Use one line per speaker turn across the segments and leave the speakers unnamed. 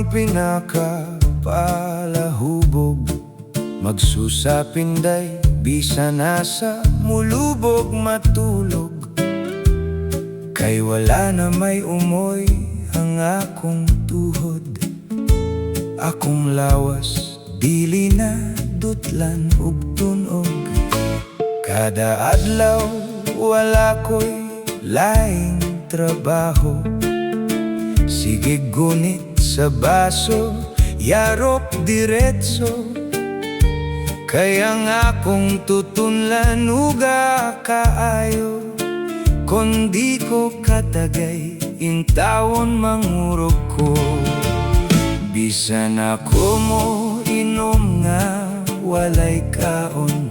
pinakapalahubog, magsusapinday bisa nasa mulubog matulog. Kay wala na may umoy ang akong tuhod, akong lawas dili na dutlan ug tunog. Kada adlaw wala ko'y laing trabaho, sige gunit sa baso, yarop diretso. Kaya nga akong tutunlan uga kaayo, kundi ko katagay in taon mangurok ko. Bisan ako mo inom nga walay kaon,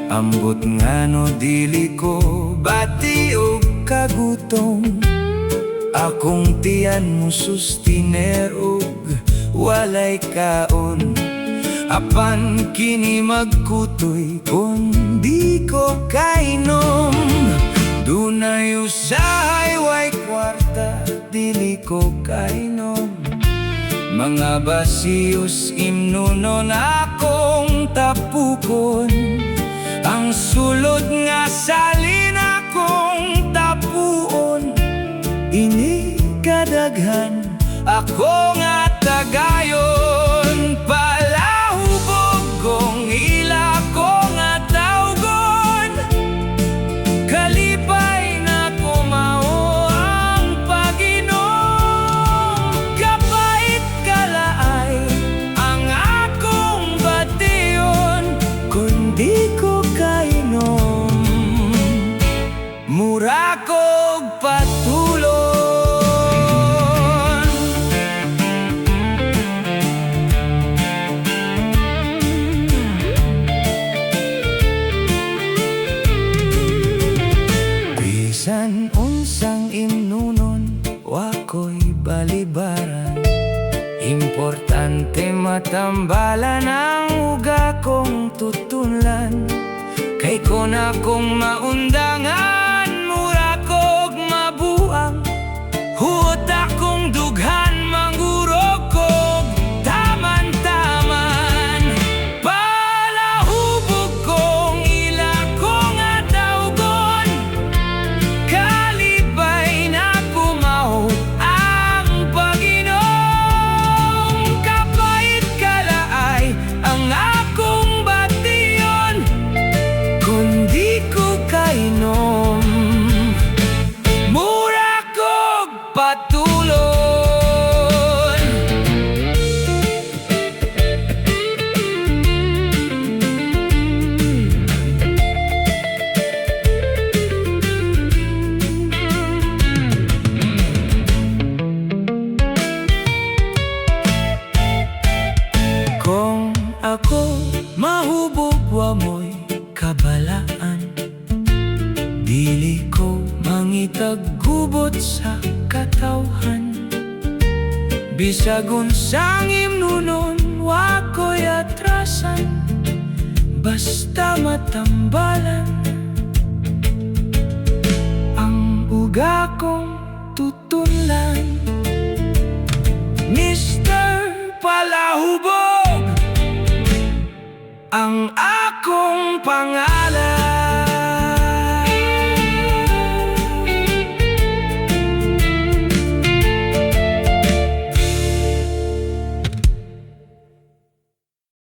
ambot nga no dili ko bati o kagutom. Akong tiyan mo sustiner og walay kaon, apan kini magkutoy kung di ko kainom. Dunay usahay way kwarta, dili ko kainom. Mga basiyos imnunon akong tapukon, ang sulod nga salin akong tapuon. Ini kadaghan ako nga tagayon, palahubog kong ila ko nga tawgon. Kalipay na kumao ang Panginoon, kapait kalaay ang akong bation, kundi ko kainom. Mura kog patulon. Bisan unsang imnunon, wako'y balibaran. Importante matambalan ang uga kong tutunlan. Kay kon akong maundangan, mura kog mabuang. Huot akong dughan, mangurog kog taman-taman. Palahubog kong ila ko nga tawgon, kalipay na kumahot ang Panginoon. Kapait kalaay ang akong bation, kundi ko kainom. Mura kog patulon. Kung ako mahubog wa mo'y kabalaan, dili ko mangitag gubot sa katawhan. Bisag unsang imnunon, wako'y atrasan, basta matambalan ang uga kong tutunlan. Mr. Palahubog ang akong pangalan.